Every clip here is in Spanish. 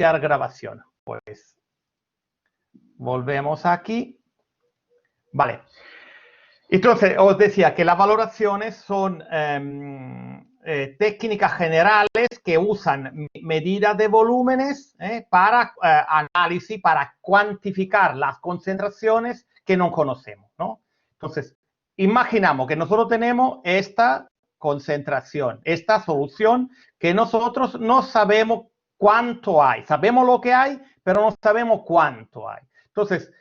iniciar grabación. Pues volvemos aquí. Vale. Entonces, os decía que las valoraciones son técnicas generales que usan medidas de volúmenes para análisis, para cuantificar las concentraciones que no conocemos, ¿no? Entonces, imaginamos que nosotros tenemos esta concentración, esta solución que nosotros no sabemos cuánto hay. Sabemos lo que hay, pero no sabemos cuánto hay. Entonces,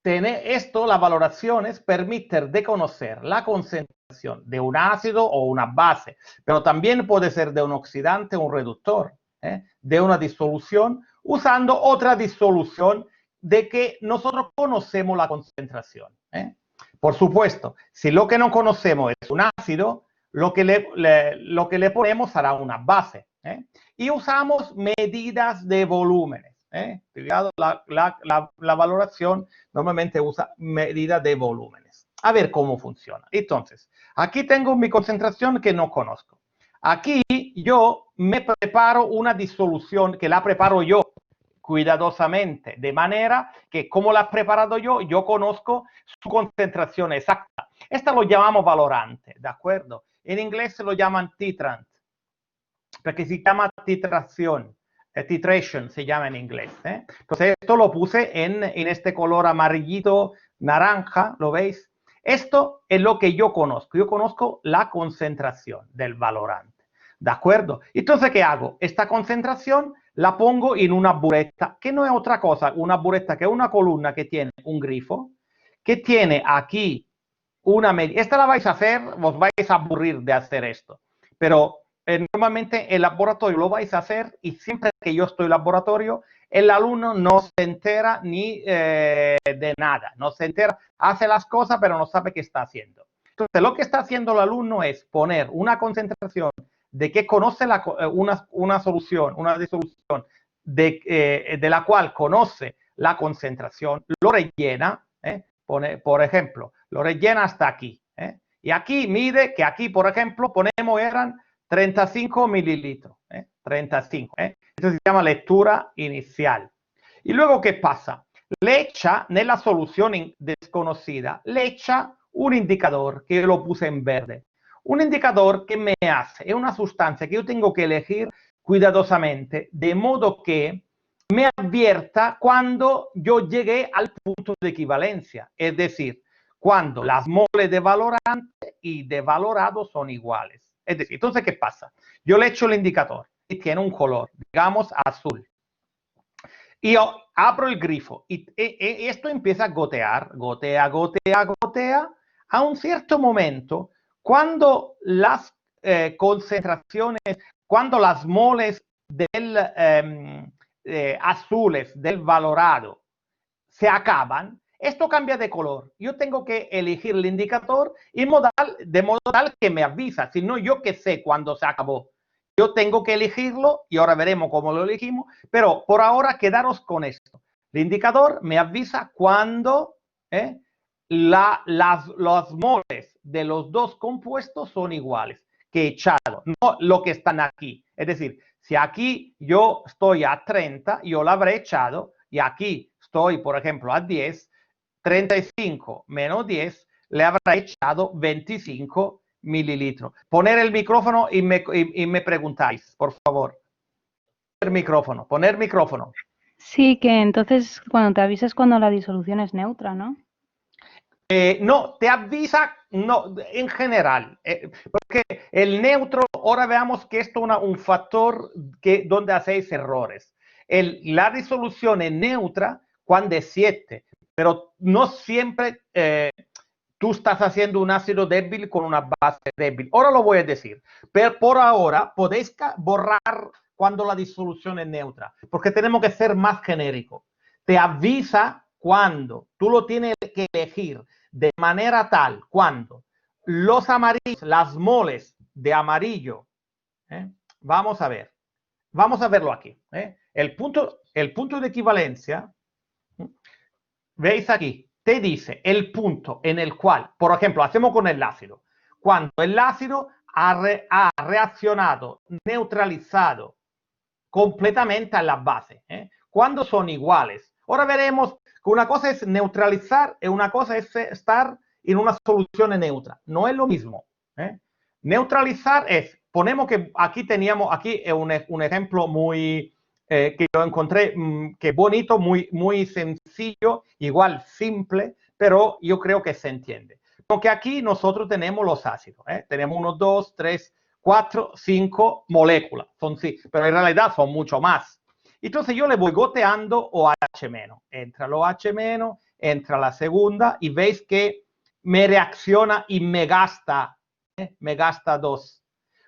las valoraciones permiten de conocer la concentración de un ácido o una base, pero también puede ser de un oxidante o un reductor, de una disolución, usando otra disolución de que nosotros conocemos la concentración. Por supuesto, si lo que no conocemos es un ácido, lo que le ponemos será una base. Y usamos medidas de volúmenes. La valoración normalmente usa medidas de volúmenes. A ver cómo funciona. Entonces, aquí tengo mi concentración que no conozco. Aquí yo me preparo una disolución que la preparo yo cuidadosamente, de manera que como la he preparado yo conozco su concentración exacta. Esta lo llamamos valorante, ¿de acuerdo? En inglés se lo llaman titrant, porque se llama titración. Titration se llama en inglés. Entonces, esto lo puse en este color amarillito naranja, ¿lo veis? Esto es lo que yo conozco. Yo conozco la concentración del valorante. ¿De acuerdo? Entonces, ¿qué hago? Esta concentración la pongo en una bureta, que no es otra cosa, una bureta que es una columna que tiene un grifo, que tiene aquí una medida. Esta la vais a hacer, os vais a aburrir de hacer esto, pero normalmente el laboratorio lo vais a hacer y siempre que yo estoy en laboratorio, el alumno no se entera ni de nada, no se entera, hace las cosas pero no sabe qué está haciendo. Entonces lo que está haciendo el alumno es poner una concentración de que conoce una solución, una disolución de la cual conoce la concentración, lo rellena, pone, por ejemplo, lo rellena hasta aquí. Y aquí mide que aquí, por ejemplo, ponemos eran 35 mililitros. 35. Esto se llama lectura inicial. Y luego, ¿qué pasa? Le echa, nella soluzione desconocida, le echa un indicador que yo lo puse en verde. Un indicador que me hace, es una sustancia que yo tengo que elegir cuidadosamente, de modo que me advierta cuando yo llegué al punto de equivalencia, es decir, cuando las moles de valorante y de valorado son iguales. Es decir, entonces, ¿qué pasa? Yo le echo el indicador y tiene un color, digamos, azul. Y yo abro el grifo y esto empieza a gotear, gotea, gotea, gotea. A un cierto momento, cuando las concentraciones, cuando las moles azules del valorado se acaban, esto cambia de color. Yo tengo que elegir el indicador de modo tal que me avisa, si no yo que sé cuándo se acabó. Yo tengo que elegirlo y ahora veremos cómo lo elegimos, pero por ahora quedaros con esto. El indicador me avisa cuando los moles de los dos compuestos son iguales que he echado, no lo que están aquí. Es decir, si aquí yo estoy a 30, yo lo habré echado y aquí estoy, por ejemplo, a 10, 35 menos 10, le habrá echado 25 mililitros. Poner el micrófono y me preguntáis, por favor. Poner micrófono. Sí, que entonces cuando te avisas cuando la disolución es neutra, ¿no? No, te avisa, no, en general, porque el neutro, ahora veamos que esto es un factor donde hacéis errores. La disolución es neutra cuando es 7, pero no siempre tú estás haciendo un ácido débil con una base débil. Ahora lo voy a decir, pero por ahora podéis borrar cuando la disolución es neutra, porque tenemos que ser más genéricos. Te avisa cuando tú lo tienes que elegir de manera tal, cuando los amarillos, las moles de amarillo, vamos a verlo aquí. El punto de equivalencia, veis aquí, te dice el punto en el cual, por ejemplo, hacemos con el ácido, cuando el ácido ha reaccionado, neutralizado completamente a la base. Cuando son iguales. Ahora veremos que una cosa es neutralizar y una cosa es estar en una solución neutra. No es lo mismo. Neutralizar es, ponemos que aquí teníamos, aquí es un ejemplo muy, que yo encontré, que bonito, muy sencillo, igual simple, pero yo creo que se entiende. Porque aquí nosotros tenemos los ácidos. Tenemos 1, 2, 3, 4, 5 moléculas. Son, sí, pero en realidad son mucho más. Entonces yo le voy goteando OH-. Entra el OH-, entra la segunda y veis que me reacciona y me gasta 2.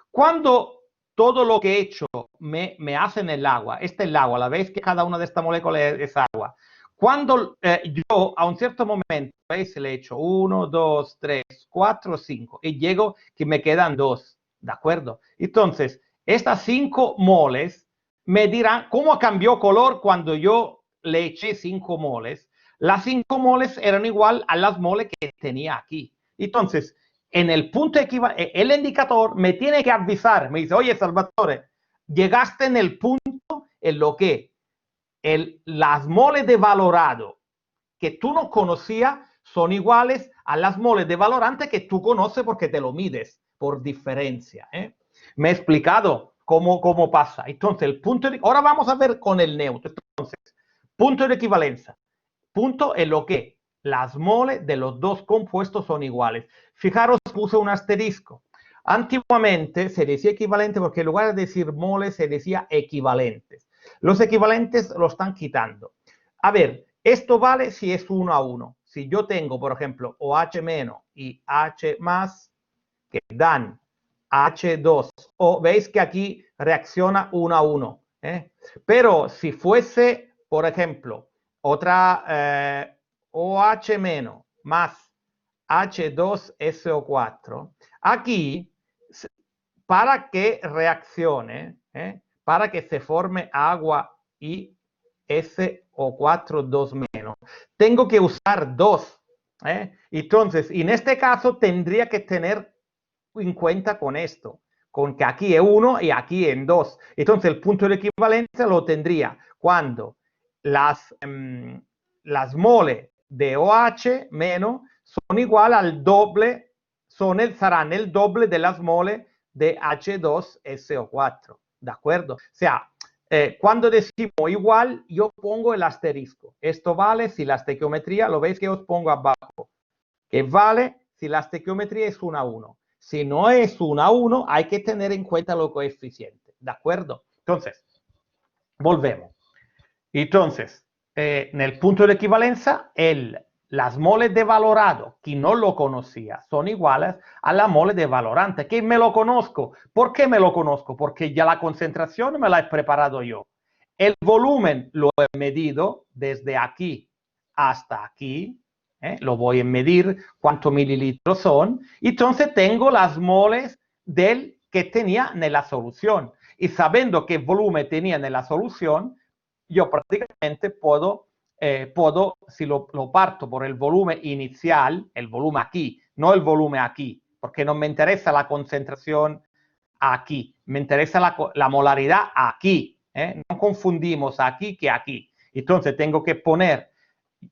Cuando todo lo que he hecho me hace en el agua, este es el agua, la veis que cada una de estas moléculas es agua. Cuando yo a un cierto momento, veis, le he hecho 1, 2, 3, 4, 5 y llego que me quedan 2, ¿de acuerdo? Entonces, estas 5 moles me dirán cómo cambió color cuando yo le eché 5 moles. Las 5 moles eran igual a las moles que tenía aquí. Entonces, en el punto equivalente, el indicador me tiene que avisar, me dice, oye, Salvatore, llegaste en el punto en lo que las moles de valorado que tú no conocías son iguales a las moles de valorante que tú conoces porque te lo mides por diferencia. Me he explicado cómo pasa. Entonces, el punto ahora vamos a ver con el neutro. Entonces, punto de equivalencia. Punto en lo que las moles de los dos compuestos son iguales. Fijaros, puse un asterisco. Antiguamente se decía equivalente porque en lugar de decir moles se decía equivalentes. Los equivalentes lo están quitando. A ver, esto vale si es 1 a 1. Si yo tengo, por ejemplo, OH- y H+, que dan H2O, veis que aquí reacciona 1 a 1. Pero si fuese, por ejemplo, otra OH- más H2SO4, aquí, para que reaccione, para que se forme agua y SO4 2 menos, tengo que usar 2. Entonces, en este caso tendría que tener en cuenta con esto, con que aquí es 1 y aquí en 2. Entonces, el punto de equivalencia lo tendría cuando las moles de OH menos son igual al doble, serán el doble de las moles de H2SO4. ¿De acuerdo? O sea, cuando decimos igual, yo pongo el asterisco. Esto vale si la estequiometría, lo veis que os pongo abajo, que vale si la estequiometría es 1 a 1. Si no es 1 a 1, hay que tener en cuenta los coeficientes. ¿De acuerdo? Entonces, volvemos. Entonces, en el punto de equivalencia, las moles de valorado, que no lo conocía, son iguales a las moles de valorante, que me lo conozco. ¿Por qué me lo conozco? Porque ya la concentración me la he preparado yo. El volumen lo he medido desde aquí hasta aquí. Lo voy a medir cuántos mililitros son. Y entonces tengo las moles del que tenía en la solución. Y sabiendo qué volumen tenía en la solución, yo prácticamente puedo, si lo parto por el volumen inicial, el volumen aquí, no el volumen aquí, porque no me interesa la concentración aquí, me interesa la molaridad aquí. No confundimos aquí que aquí. Entonces tengo que poner,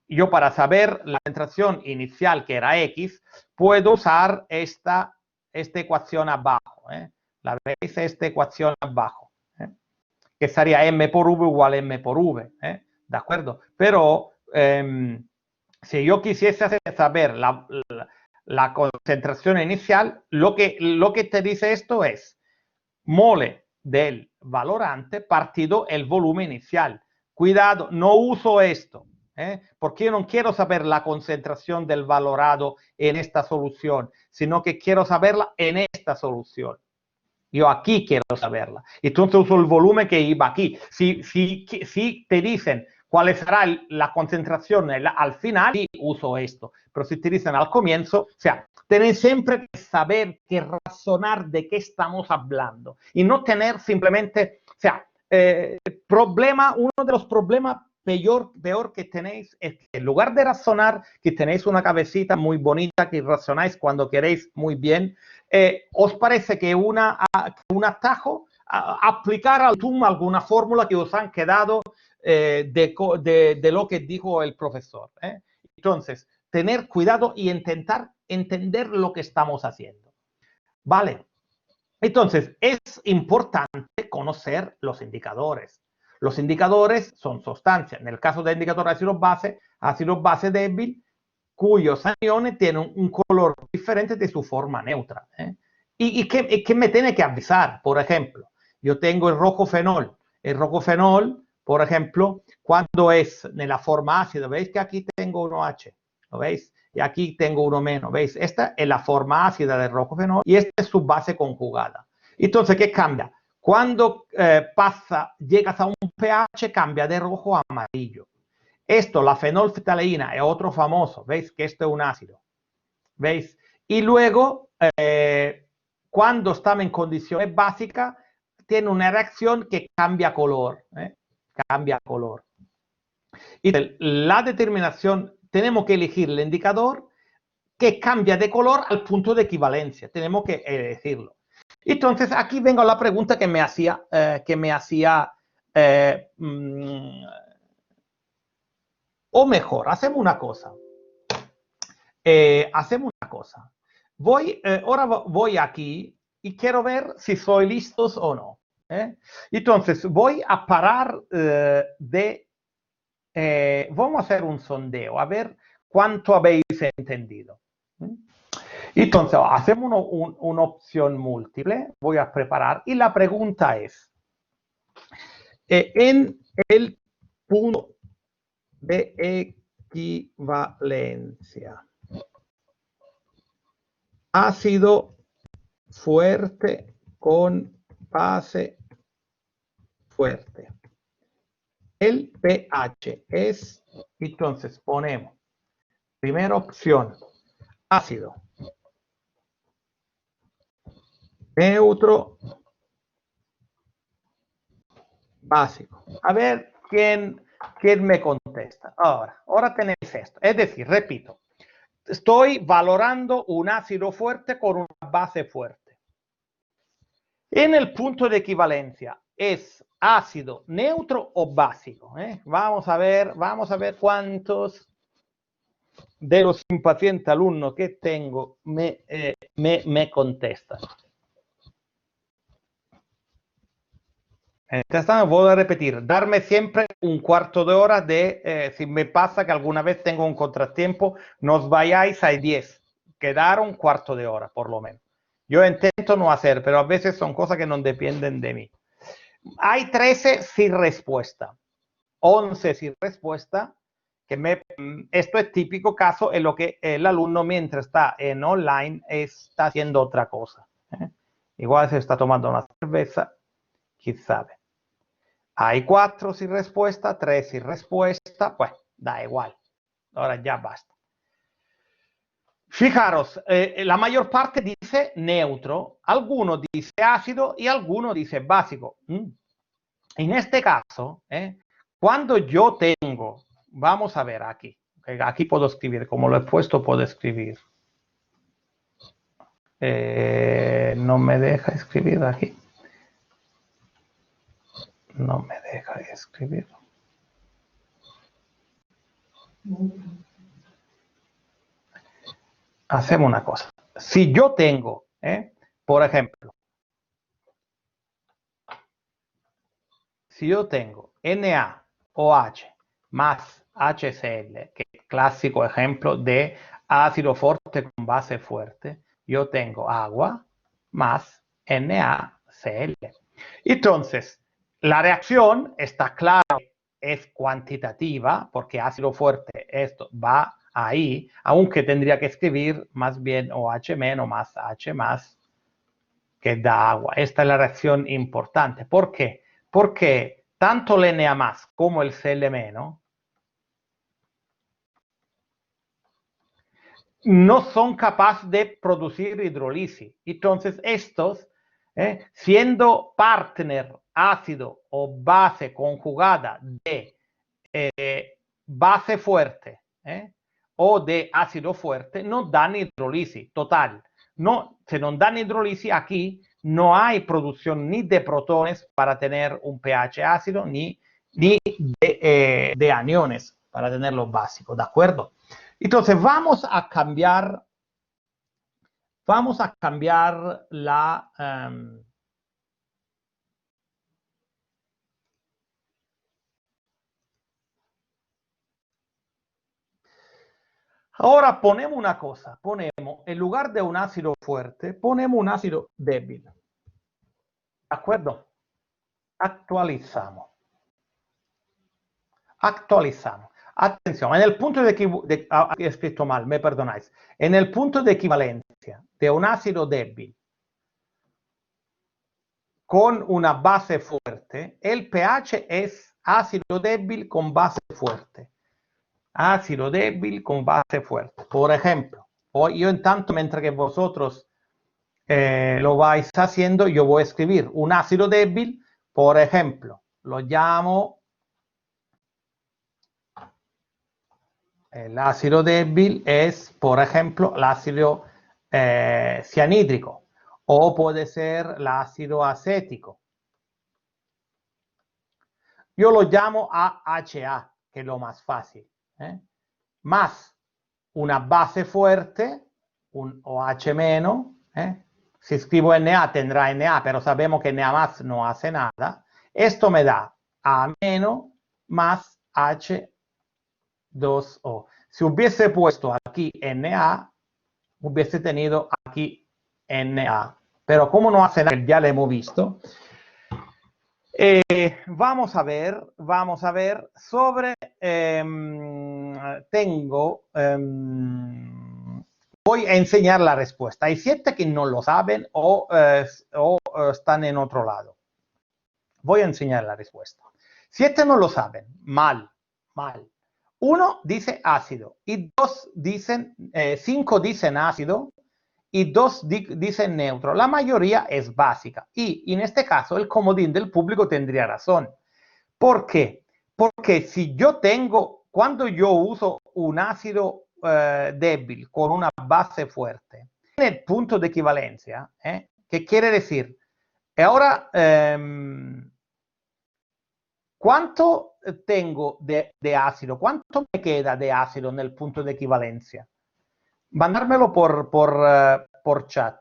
yo para saber la concentración inicial que era X, puedo usar esta ecuación abajo. La veis, esta ecuación abajo, que sería M por V igual a M por V, ¿de acuerdo? Pero si yo quisiese saber la concentración inicial, lo que te dice esto es mole del valorante partido el volumen inicial. Cuidado, no uso esto, porque yo no quiero saber la concentración del valorado en esta solución, sino que quiero saberla en esta solución. Yo aquí quiero saberla. Entonces uso el volumen que iba aquí. Si te dicen cuál será la concentración al final, sí uso esto. Pero si te dicen al comienzo, o sea, tenéis siempre que saber, que razonar de qué estamos hablando. Y no tener simplemente, o sea, uno de los problemas peor que tenéis es que en lugar de razonar, que tenéis una cabecita muy bonita, que razonáis cuando queréis muy bien, os parece que un atajo aplicar al TUM alguna fórmula que os han quedado de lo que dijo el profesor. Entonces, tener cuidado y intentar entender lo que estamos haciendo. Vale. Entonces, es importante conocer los indicadores. Los indicadores son sustancias. En el caso del indicador ácido base débil, cuyos aniones tienen un color diferente de su forma neutra. ¿Y qué me tiene que avisar? Por ejemplo, yo tengo el rojo fenol. El rojo fenol, por ejemplo, cuando es en la forma ácida, ¿veis que aquí tengo uno H? ¿Lo veis? Y aquí tengo uno menos, ¿veis? Esta es la forma ácida del rojo fenol y esta es su base conjugada. Entonces, ¿qué cambia? Cuando llegas a un pH, cambia de rojo a amarillo. Esto, la fenolftaleína, es otro famoso. ¿Veis que esto es un ácido? ¿Veis? Y luego, cuando estamos en condiciones básicas, tiene una reacción que cambia color. Cambia color. Y la determinación, tenemos que elegir el indicador que cambia de color al punto de equivalencia. Tenemos que decirlo. Entonces, aquí vengo a la pregunta que me hacía, o mejor, hacemos una cosa. Ahora voy aquí y quiero ver si soy listos o no. Entonces, voy a parar vamos a hacer un sondeo, a ver cuánto habéis entendido. Entonces, hacemos una opción múltiple, voy a preparar, y la pregunta es, en el punto de equivalencia, ácido fuerte con base fuerte. El pH es, entonces ponemos, primera opción, ácido, neutro, básico. A ver quién me contesta. Ahora tenéis esto. Es decir, repito, estoy valorando un ácido fuerte con una base fuerte. En el punto de equivalencia, ¿es ácido, neutro o básico? Vamos a ver cuántos de los impacientes alumnos que tengo me contestan. Entonces, voy a repetir, darme siempre un cuarto de hora si me pasa que alguna vez tengo un contratiempo, no os vayáis a 10, quedar un cuarto de hora por lo menos. Yo intento no hacer, pero a veces son cosas que no dependen de mí. Hay 13 sin respuesta, 11 sin respuesta, esto es típico caso en lo que el alumno mientras está en online está haciendo otra cosa. Igual se está tomando una cerveza, quién sabe. Hay 4 sin respuesta, 3 sin respuesta, pues da igual. Ahora ya basta. Fijaros, la mayor parte dice neutro, alguno dice ácido y alguno dice básico. En este caso, cuando yo tengo, vamos a ver aquí, aquí puedo escribir, como lo he puesto puedo escribir. No me deja escribir aquí. No me deja escribir. Hacemos una cosa. Si yo tengo, por ejemplo, si yo tengo NaOH más HCl, que es clásico ejemplo de ácido fuerte con base fuerte, yo tengo agua más NaCl. Entonces, la reacción está clara, es cuantitativa, porque ácido fuerte, esto va ahí, aunque tendría que escribir más bien OH menos más H más, que da agua. Esta es la reacción importante. ¿Por qué? Porque tanto el Na más como el Cl menos no son capaces de producir hidrólisis. Entonces, estos, siendo partner ácido o base conjugada de base fuerte o de ácido fuerte, no dan hidrólisis total. No, se non danno hidrolisi aquí no hay producción ni de protones para tener un pH ácido, ni de aniones para tenerlo básico, ¿de acuerdo? Entonces vamos a cambiar la... Ahora ponemos una cosa, en lugar de un ácido fuerte, ponemos un ácido débil. ¿De acuerdo? Actualizamos. Atención, en el punto he escrito mal, me perdonáis. En el punto de equivalencia de un ácido débil con una base fuerte, el pH es ácido débil con base fuerte. Ácido débil con base fuerte. Por ejemplo, yo en tanto, mientras que vosotros lo vais haciendo, yo voy a escribir un ácido débil, por ejemplo, lo llamo, el ácido débil es, por ejemplo, el ácido cianhídrico, o puede ser el ácido acético. Yo lo llamo AHA, que es lo más fácil. Más una base fuerte, un OH menos. Si escribo Na tendrá Na, pero sabemos que Na más no hace nada. Esto me da A menos más H2O. Si hubiese puesto aquí Na, hubiese tenido aquí Na. Pero como no hace nada, ya lo hemos visto. Vamos a ver sobre, voy a enseñar la respuesta. Hay 7 que no lo saben o están en otro lado. Voy a enseñar la respuesta. 7 no lo saben, mal. 1 dice ácido y 5 dicen ácido y 2 dicen neutro. La mayoría es básica. Y en este caso, el comodín del público tendría razón. ¿Por qué? Porque si yo cuando yo uso un ácido débil con una base fuerte, en el punto de equivalencia, ¿qué quiere decir? Ahora, ¿cuánto tengo de ácido? ¿Cuánto me queda de ácido en el punto de equivalencia? Mandármelo por chat. O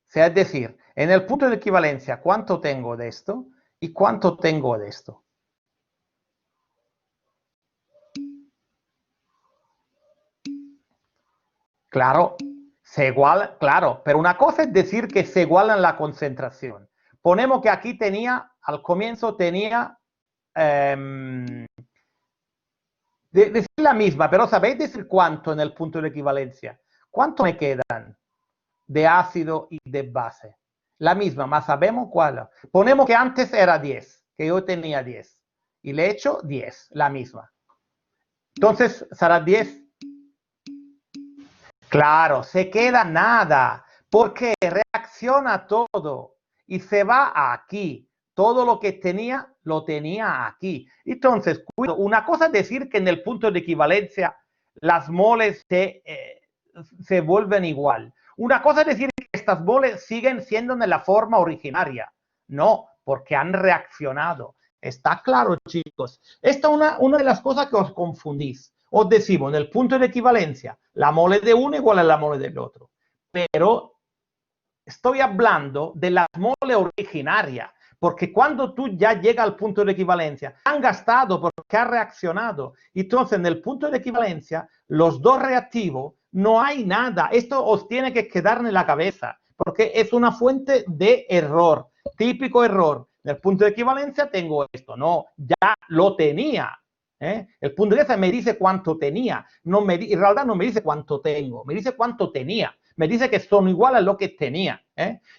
sea, es decir, en el punto de equivalencia, ¿cuánto tengo de esto? ¿Y cuánto tengo de esto? Claro, claro, pero una cosa es decir que se igualan la concentración. Ponemos que aquí al comienzo tenía... decir la misma, pero ¿sabéis decir cuánto en el punto de equivalencia? ¿Cuánto me quedan de ácido y de base? La misma, más sabemos cuál. Ponemos que antes era 10, que yo tenía 10. Y le echo 10, la misma. Entonces, ¿será 10? Claro, se queda nada, porque reacciona todo y se va aquí. Todo lo que tenía, lo tenía aquí. Entonces, una cosa es decir que en el punto de equivalencia las moles se vuelven igual. Una cosa es decir que estas moles siguen siendo en la forma originaria. No, porque han reaccionado. Está claro, chicos. Esta es una de las cosas que os confundís. Os decimos, en el punto de equivalencia, la mole de uno igual a la mole del otro. Pero estoy hablando de la mole originaria. Porque cuando tú ya llegas al punto de equivalencia, han gastado porque ha reaccionado. Entonces, en el punto de equivalencia, los dos reactivos, no hay nada. Esto os tiene que quedar en la cabeza, porque es una fuente de error, típico error. En el punto de equivalencia tengo esto. No, ya lo tenía. El punto de equivalencia me dice cuánto tenía. En realidad no me dice cuánto tengo, me dice cuánto tenía. Me dice que son iguales a lo que tenía.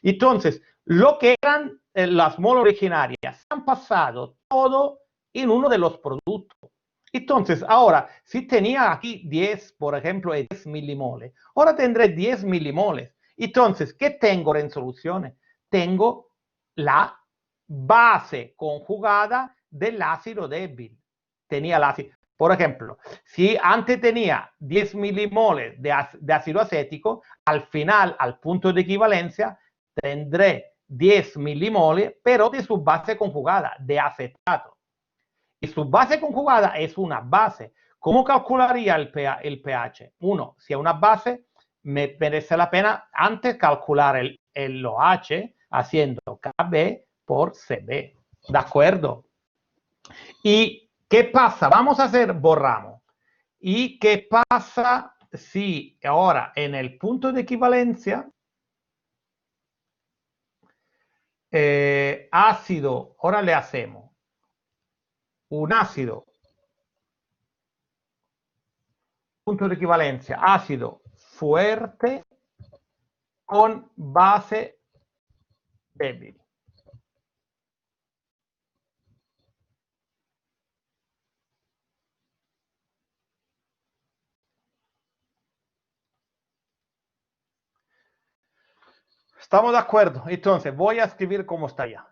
Entonces, lo que eran las moles originarias han pasado todo en uno de los productos. Entonces, ahora, si tenía aquí 10, por ejemplo, 10 milimoles, ahora tendré 10 milimoles. Entonces, ¿qué tengo en soluciones? Tengo la base conjugada del ácido débil. Tenía el ácido. Por ejemplo, si antes tenía 10 milimoles de ácido acético, al final, al punto de equivalencia, tendré 10 milimoles, pero de su base conjugada, de acetato. Y su base conjugada es una base. ¿Cómo calcularía el pH? Uno, si es una base, me merece la pena antes calcular el OH haciendo KB por CB. ¿De acuerdo? ¿Y qué pasa? Vamos a hacer, borramos. ¿Y qué pasa si ahora en el punto de equivalencia ácido, ahora le hacemos un ácido, punto de equivalencia, ácido fuerte con base débil? ¿Estamos de acuerdo? Entonces voy a escribir cómo está ya.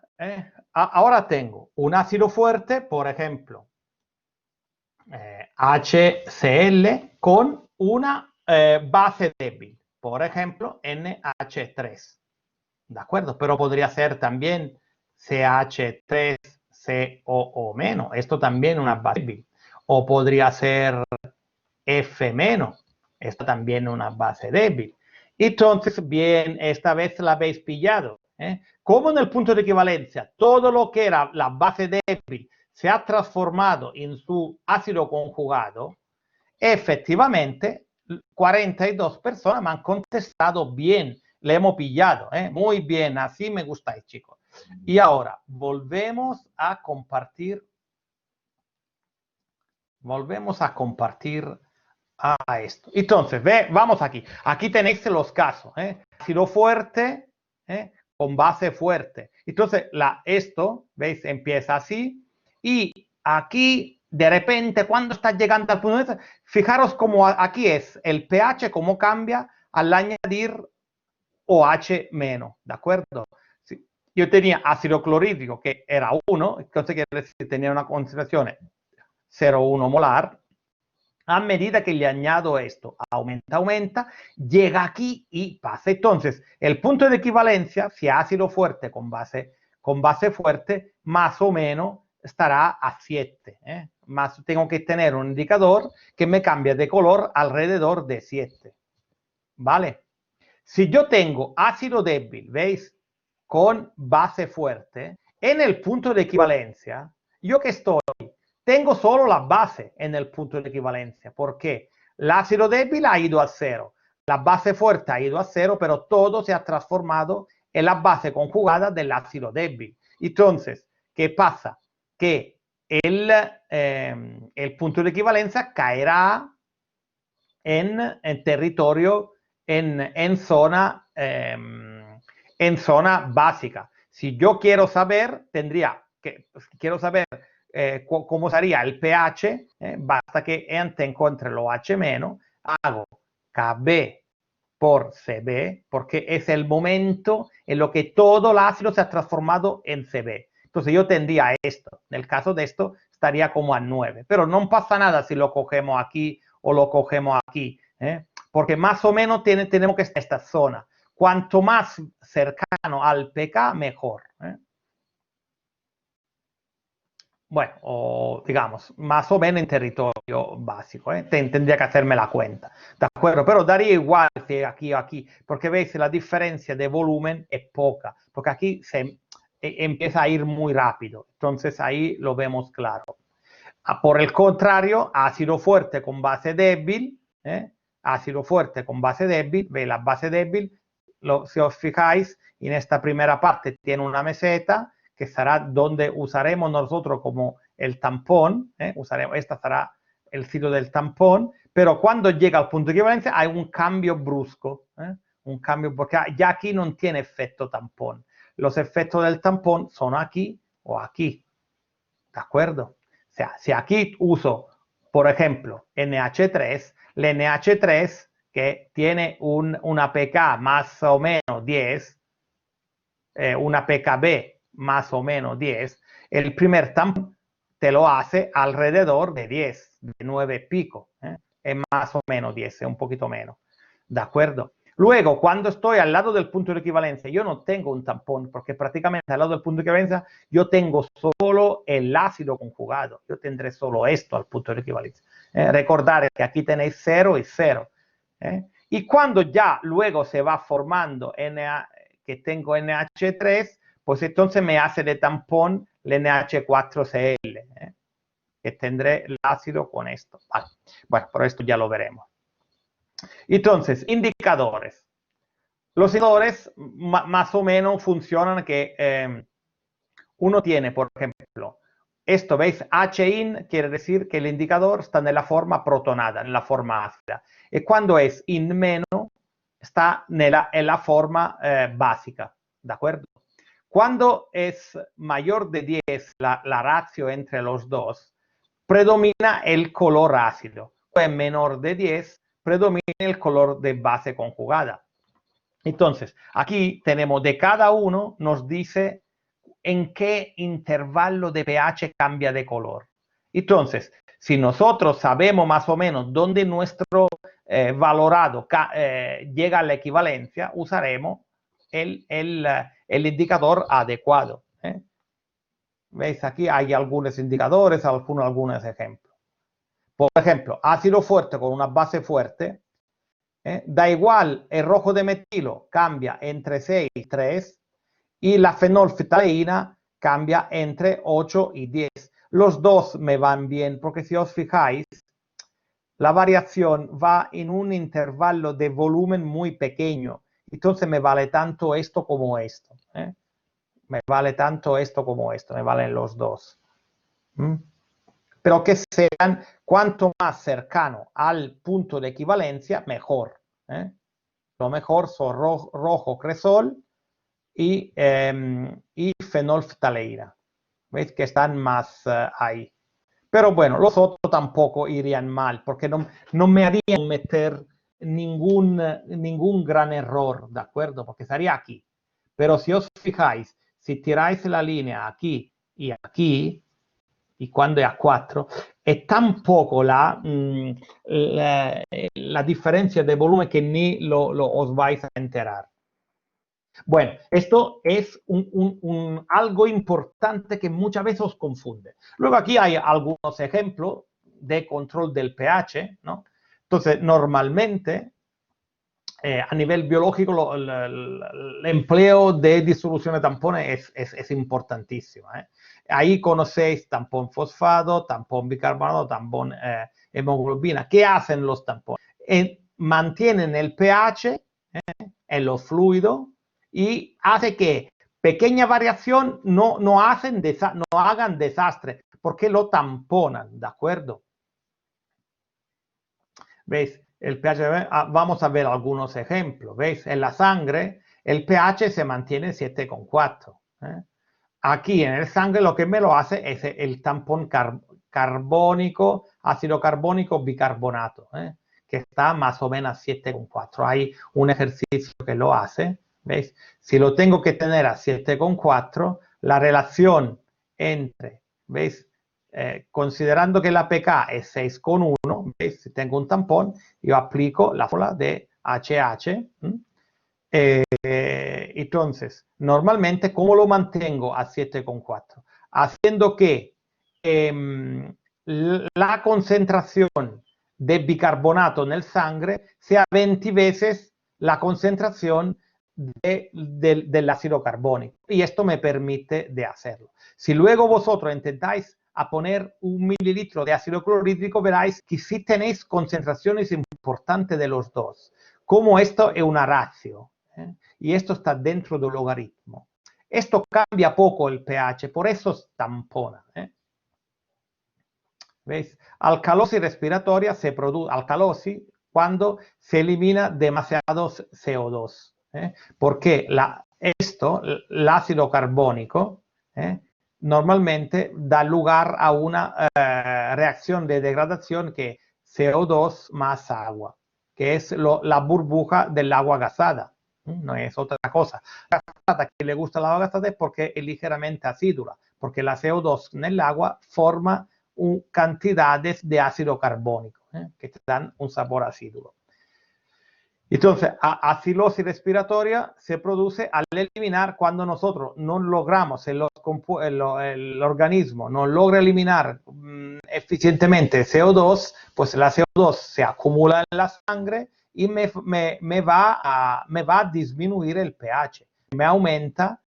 Ahora tengo un ácido fuerte, por ejemplo, HCl con una base débil, por ejemplo, NH3. ¿De acuerdo? Pero podría ser también CH3COO menos. Esto también es una base débil. O podría ser F menos. Esto también es una base débil. Entonces, bien, esta vez la habéis pillado. Como en el punto de equivalencia, todo lo que era la base débil se ha transformado en su ácido conjugado, efectivamente, 42 personas me han contestado bien. Le hemos pillado. Muy bien, así me gustáis, chicos. Y ahora, volvemos a compartir. Volvemos a compartir a esto. Entonces, vamos aquí. Aquí tenéis los casos. Ácido fuerte con base fuerte. Entonces, esto, ¿veis? Empieza así. Y aquí, de repente, cuando está llegando al punto de... Fijaros cómo aquí es el pH, cómo cambia al añadir OH menos. ¿De acuerdo? Sí. Yo tenía ácido clorhídrico, que era 1. Entonces, quiere decir, tenía una concentración 0,1 molar. A medida que le añado esto, aumenta, llega aquí y pasa. Entonces, el punto de equivalencia, si ácido fuerte con base fuerte, más o menos estará a 7. Más tengo que tener un indicador que me cambie de color alrededor de 7. ¿Vale? Si yo tengo ácido débil, ¿veis? Con base fuerte, en el punto de equivalencia, yo que estoy, tengo solo la base en el punto de equivalencia. ¿Por qué? El ácido débil ha ido a 0, la base fuerte ha ido a 0, pero todo se ha transformado en la base conjugada del ácido débil. Entonces, ¿qué pasa? Que el punto de equivalencia caerá en territorio, en zona básica. Si yo quiero saber, quiero saber cómo sería el pH, basta que encuentre el OH menos, hago KB por CB, porque es el momento en lo que todo el ácido se ha transformado en CB. Entonces yo tendría esto. En el caso de esto, estaría como a 9. Pero no pasa nada si lo cogemos aquí o lo cogemos aquí, porque más o menos tenemos que estar en esta zona. Cuanto más cercano al pK, mejor. Bueno, o digamos, más o menos en territorio básico. Tendría que hacerme la cuenta. ¿De acuerdo? Pero daría igual si aquí o aquí, porque veis la diferencia de volumen es poca, porque aquí empieza a ir muy rápido. Entonces ahí lo vemos claro. Por el contrario, ácido fuerte con base débil, ácido fuerte con base débil, veis la base débil, si os fijáis, en esta primera parte tiene una meseta, que será donde usaremos nosotros como el tampón, esta será el sitio del tampón, pero cuando llega al punto de equivalencia hay un cambio brusco, un cambio, porque ya aquí no tiene efecto tampón. Los efectos del tampón son aquí o aquí, ¿de acuerdo? O sea, si aquí uso, por ejemplo, NH3, el NH3 que tiene una pK más o menos 10, una pKb más o menos 10, el primer tampón te lo hace alrededor de 10, de 9 y pico. Es más o menos 10, es un poquito menos. ¿De acuerdo? Luego, cuando estoy al lado del punto de equivalencia, yo no tengo un tampón, porque prácticamente al lado del punto de equivalencia yo tengo solo el ácido conjugado. Yo tendré solo esto al punto de equivalencia. Recordad que aquí tenéis 0 y 0. Y cuando ya luego se va formando que tengo NH3, pues entonces me hace de tampón el NH4Cl, que tendré el ácido con esto. Vale. Bueno, por esto ya lo veremos. Entonces, indicadores. Los indicadores más o menos funcionan que uno tiene, por ejemplo, esto, ¿veis? H-in quiere decir que el indicador está en la forma protonada, en la forma ácida. Y cuando es in meno, está en la forma básica, ¿de acuerdo? Cuando es mayor de 10 la ratio entre los dos, predomina el color ácido. Cuando es menor de 10, predomina el color de base conjugada. Entonces, aquí tenemos de cada uno, nos dice en qué intervalo de pH cambia de color. Entonces, si nosotros sabemos más o menos dónde nuestro valorado llega a la equivalencia, usaremos el indicador adecuado. ¿Veis? Aquí hay algunos indicadores, algunos ejemplos. Por ejemplo, ácido fuerte con una base fuerte, da igual, el rojo de metilo cambia entre 6 y 3 y la fenolftaleína cambia entre 8 y 10. Los dos me van bien porque si os fijáis, la variación va en un intervalo de volumen muy pequeño. Entonces me vale tanto esto como esto. Me vale tanto esto como esto, me valen los dos. Pero que sean cuanto más cercano al punto de equivalencia, mejor. Lo mejor son rojo cresol y fenolftaleína. ¿Veis? Que están más ahí. Pero bueno, los otros tampoco irían mal, porque no me harían meter ningún gran error, ¿de acuerdo? Porque estaría aquí. Pero si os fijáis, si tiráis la línea aquí y aquí, y cuando es a 4, es tan poco la diferencia de volumen que ni os vais a enterar. Bueno, esto es algo importante que muchas veces os confunde. Luego aquí hay algunos ejemplos de control del pH, ¿no? Entonces, normalmente, a nivel biológico, el empleo de disoluciones de tampones es importantísimo. Ahí conocéis tampón fosfato, tampón bicarbonato, tampón hemoglobina. ¿Qué hacen los tampones? Mantienen el pH en los fluidos y hace que pequeña variación no hagan desastre, porque lo tamponan, ¿de acuerdo? ¿Veis? El pH, vamos a ver algunos ejemplos. ¿Veis? En la sangre, el pH se mantiene en 7,4. Aquí en el sangre lo que me lo hace es el tampón carbónico, ácido carbónico bicarbonato, que está más o menos a 7,4. Hay un ejercicio que lo hace. ¿Veis? Si lo tengo que tener a 7,4, la relación entre, ¿veis? Considerando que la pK es 6,1, ¿veis? Si tengo un tampón, yo aplico la fórmula de HH. Entonces, normalmente, ¿cómo lo mantengo a 7,4? Haciendo que la concentración de bicarbonato en el sangre sea 20 veces la concentración del ácido carbónico. Y esto me permite de hacerlo. Si luego vosotros intentáis a poner 1 mililitro de ácido clorhídrico, veréis que sí tenéis concentraciones importantes de los dos. Como esto es una ratio. Y esto está dentro del logaritmo. Esto cambia poco el pH, por eso tampona. ¿Veis? Alcalosis respiratoria se produce, alcalosis, cuando se elimina demasiado CO2. Porque el ácido carbónico, normalmente da lugar a una reacción de degradación que CO2 más agua, que es la burbuja del agua gasada. no es otra cosa. La gasata, que le gusta la gasata es porque es ligeramente acidula, porque la CO2 en el agua forma cantidades de ácido carbónico, que te dan un sabor acidulo. Entonces, acidosis respiratoria se produce al eliminar, cuando nosotros no logramos, el organismo no logra eliminar eficientemente CO2, pues la CO2 se acumula en la sangre y me va a disminuir el pH. Me aumenta,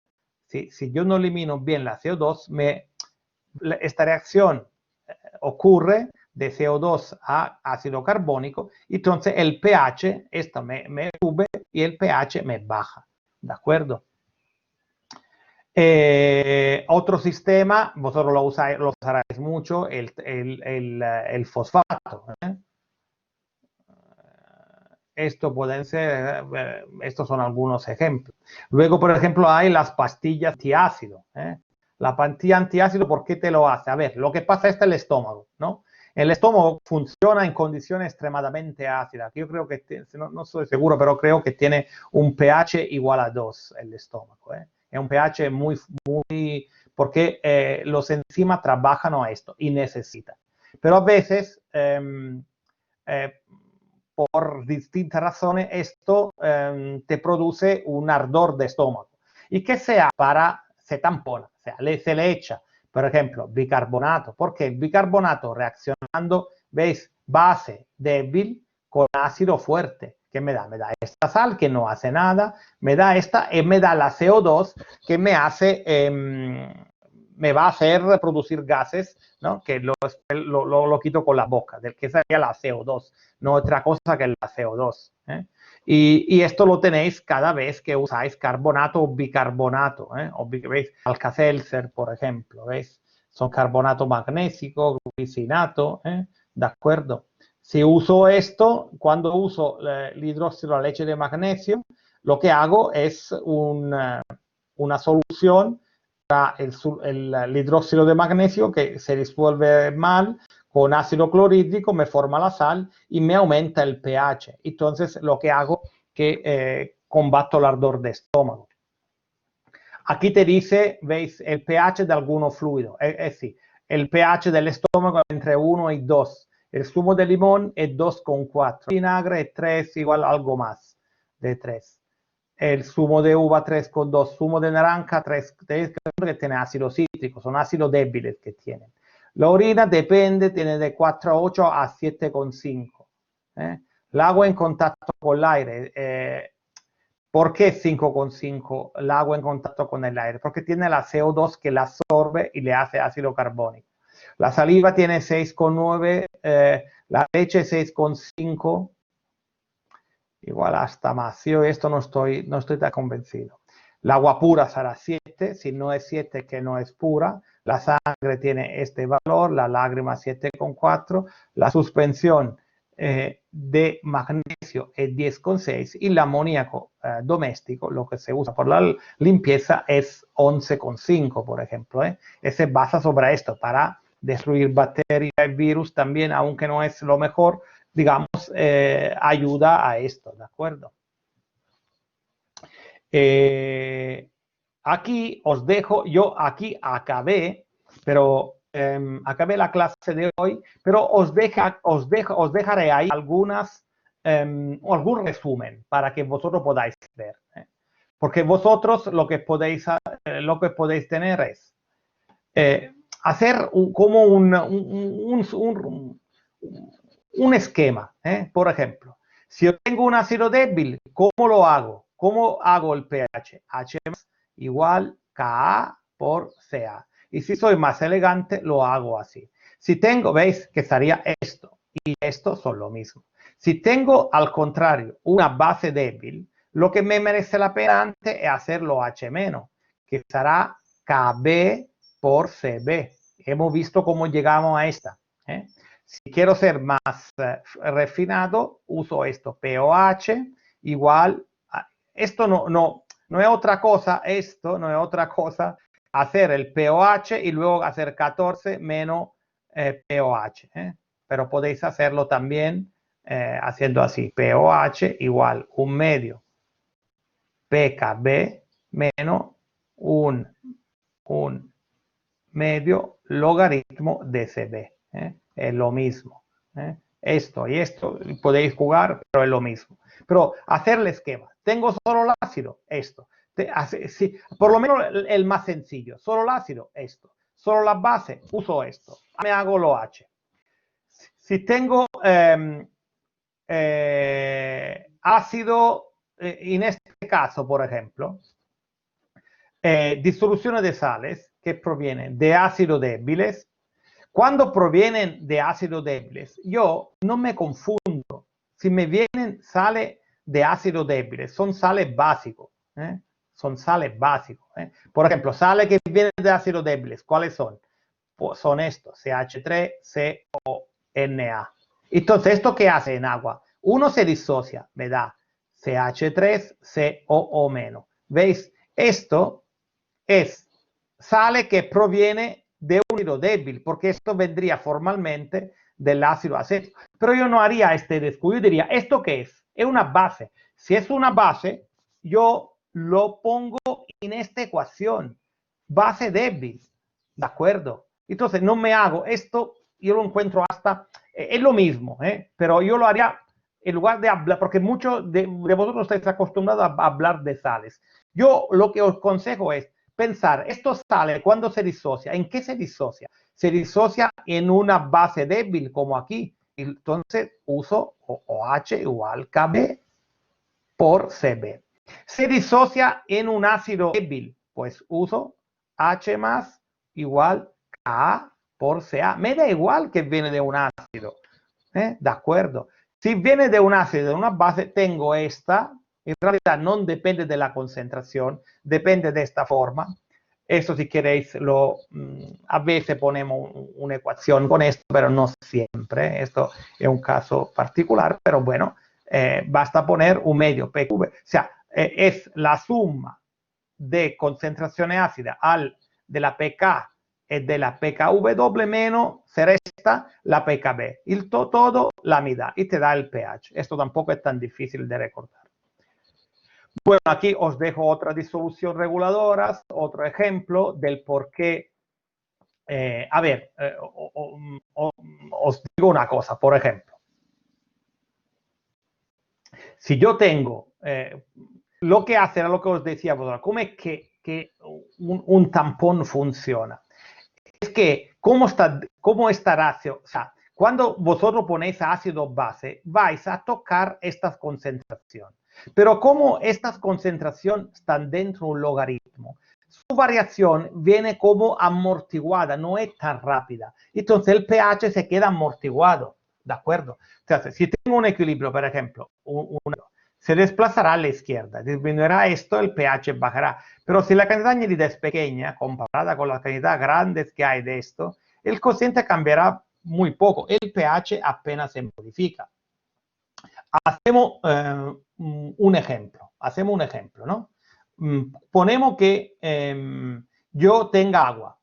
si yo no elimino bien la CO2, esta reacción ocurre de CO2 a ácido carbónico, y entonces el pH, esto me sube y el pH me baja, ¿de acuerdo? Otro sistema, vosotros lo usaréis mucho, el fosfato. Estos son algunos ejemplos. Luego, por ejemplo, hay las pastillas antiácido. La pastilla antiácido, ¿por qué te lo hace? A ver, lo que pasa es el estómago, ¿no? El estómago funciona en condiciones extremadamente ácidas. Yo creo que, no estoy seguro, pero creo que tiene un pH igual a 2 el estómago. Es un pH muy, porque los enzimas trabajan a esto y necesitan. Pero a veces, por distintas razones, esto te produce un ardor de estómago. ¿Y qué se hace? Se tampona, o sea, se le echa, por ejemplo, bicarbonato, porque el bicarbonato, reaccionando, ¿veis? Base débil con ácido fuerte. ¿Qué me da? Me da esta sal que no hace nada, me da esta y me da la CO2 que me va a hacer producir gases, ¿no? Que lo quito con la boca, del que sería la CO2, no otra cosa que la CO2. Y esto lo tenéis cada vez que usáis carbonato o bicarbonato, ¿veis? Alka-Seltzer, por ejemplo, ¿veis? Son carbonato magnésico, glucinato, ¿de acuerdo? Si uso esto, cuando uso el hidróxido de la leche de magnesio, lo que hago es una solución para el hidróxido de magnesio que se disuelve mal con ácido clorhídrico, me forma la sal y me aumenta el pH. Entonces, lo que hago es que combato el ardor de estómago. Aquí te dice, veis, el pH de algunos fluidos. Es decir, el pH del estómago es entre 1 y 2. El zumo de limón es 2,4. El vinagre es 3, igual algo más de 3. El zumo de uva 3,2. Zumo de naranja 3, que tiene ácido cítrico. Son ácidos débiles que tienen. La orina depende, tiene de 4,8 a 7,5. El agua en contacto con el aire. ¿Por qué 5,5 el agua en contacto con el aire? Porque tiene la CO2 que la absorbe y le hace ácido carbónico. La saliva tiene 6,9, la leche 6,5, igual hasta más. Yo esto no estoy tan convencido. El agua pura será 7, si no es 7 que no es pura. La sangre tiene este valor, la lágrima 7,4, la suspensión de magnesio es 10,6 y el amoníaco doméstico, lo que se usa por la limpieza, es 11,5, por ejemplo. Se basa sobre esto para destruir bacterias y virus también, aunque no es lo mejor, digamos, ayuda a esto, ¿de acuerdo? Aquí os dejo, yo aquí acabé, pero acabé la clase de hoy, pero os dejaré ahí algún resumen para que vosotros podáis ver. Porque vosotros lo que podéis tener es hacer como un esquema. Por ejemplo, si yo tengo un ácido débil, ¿cómo lo hago? ¿Cómo hago el pH? H igual Ka por Ca. Y si soy más elegante, lo hago así. Si tengo, veis que estaría esto y esto son lo mismo. Si tengo, al contrario, una base débil, lo que me merece la pena antes es hacerlo H-, que será Kb por Cb. Hemos visto cómo llegamos a esta. Si quiero ser más refinado, uso esto, POH igual, esto no es otra cosa, hacer el POH y luego hacer 14 menos POH. Pero podéis hacerlo también haciendo así, POH igual 1 medio pKb menos un medio logaritmo de CB. Es lo mismo. Esto y esto podéis jugar, pero es lo mismo. Pero hacer el esquema. Tengo solo el ácido, esto. Sí, por lo menos el más sencillo. Solo el ácido, esto. Solo la base, uso esto. Me hago lo H. Si tengo ácido, en este caso, por ejemplo, disoluciones de sales que provienen de ácidos débiles. Cuando provienen de ácidos débiles, yo no me confundo. Si me vienen sales de ácidos débiles, son sales básicos. Son sales básicos. Por ejemplo, sales que vienen de ácidos débiles, ¿cuáles son? Pues son estos, CH3CONA. Entonces, ¿esto qué hace en agua? Uno se disocia, me da CH3COO-. ¿Veis? Esto es sale que proviene de un ácido débil, porque esto vendría formalmente del ácido acético. Pero yo no haría este descuido, yo diría, ¿esto qué es? Es una base. Si es una base, yo lo pongo en esta ecuación. Base débil, ¿de acuerdo? Entonces, no me hago esto, yo lo encuentro hasta, es lo mismo, pero yo lo haría en lugar de hablar, porque muchos de vosotros estáis acostumbrados a hablar de sales. Yo lo que os aconsejo es pensar, esto sale cuando se disocia. ¿En qué se disocia? Se disocia en una base débil, como aquí. Entonces uso OH igual KB por CB. Se disocia en un ácido débil, pues uso H más igual K por Ca. Me da igual que viene de un ácido. ¿De acuerdo? Si viene de un ácido, de una base, tengo esta. En realidad no depende de la concentración, depende de esta forma. Esto, si queréis, a veces ponemos una ecuación con esto, pero no siempre. Esto es un caso particular, pero bueno, basta poner un medio PQV. O sea, es la suma de concentración ácida de la pK y de la pKw menos se resta la pKb. El todo la mitad y te da el pH. Esto tampoco es tan difícil de recordar. Bueno, aquí os dejo otra disolución reguladora, otro ejemplo del por qué. A ver, os digo una cosa, por ejemplo. Si yo tengo, lo que hace, era lo que os decía vosotros, ¿cómo es que un tampón funciona? Es que, ¿cómo estará? O sea, cuando vosotros ponéis ácido base, vais a tocar estas concentraciones. Pero como estas concentraciones están dentro de un logaritmo, su variación viene como amortiguada, no es tan rápida. Entonces el pH se queda amortiguado, ¿de acuerdo? Entonces, si tengo un equilibrio, por ejemplo, se desplazará a la izquierda, disminuirá esto, el pH bajará. Pero si la cantidad añadida es pequeña, comparada con las cantidades grandes que hay de esto, el cociente cambiará muy poco, el pH apenas se modifica. Hacemos un ejemplo, ¿no? Ponemos que yo tenga agua,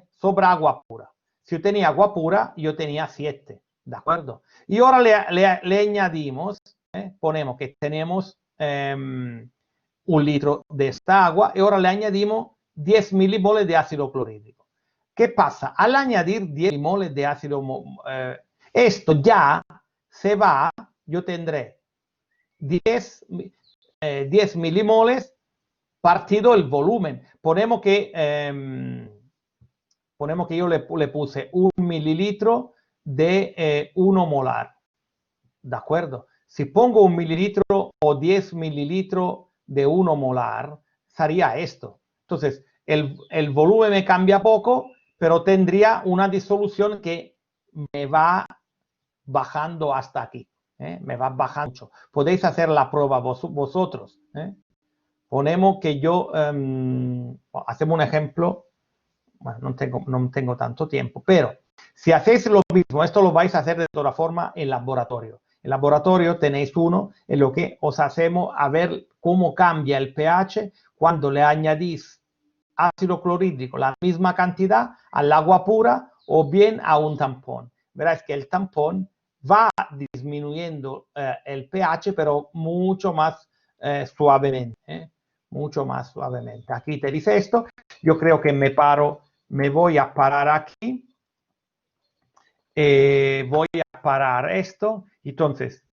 sobra agua pura. Si yo tenía agua pura, yo tenía 7, ¿de acuerdo? Y ahora le añadimos, ponemos que tenemos 1 litro de esta agua y ahora le añadimos 10 milimoles de ácido clorhídrico. ¿Qué pasa? Al añadir 10 milimoles de ácido, esto ya se va, yo tendré 10 milimoles partido el volumen. Ponemos que yo le puse 1 mililitro de 1 molar. ¿De acuerdo? Si pongo 1 mililitro o 10 mililitros de 1 molar, sería esto. Entonces, el volumen me cambia poco, pero tendría una disolución que me va bajando hasta aquí. Me va bajando mucho. Podéis hacer la prueba vosotros. Ponemos que yo, hacemos un ejemplo, bueno, no tengo tanto tiempo, pero si hacéis lo mismo, esto lo vais a hacer de toda forma en laboratorio. En laboratorio tenéis uno en lo que os hacemos a ver cómo cambia el pH cuando le añadís ácido clorhídrico, la misma cantidad al agua pura o bien a un tampón. Verás que el tampón va disminuyendo el pH, pero mucho más suavemente. mucho más suavemente. Aquí te dice esto, yo creo que me voy a parar aquí, voy a parar esto, entonces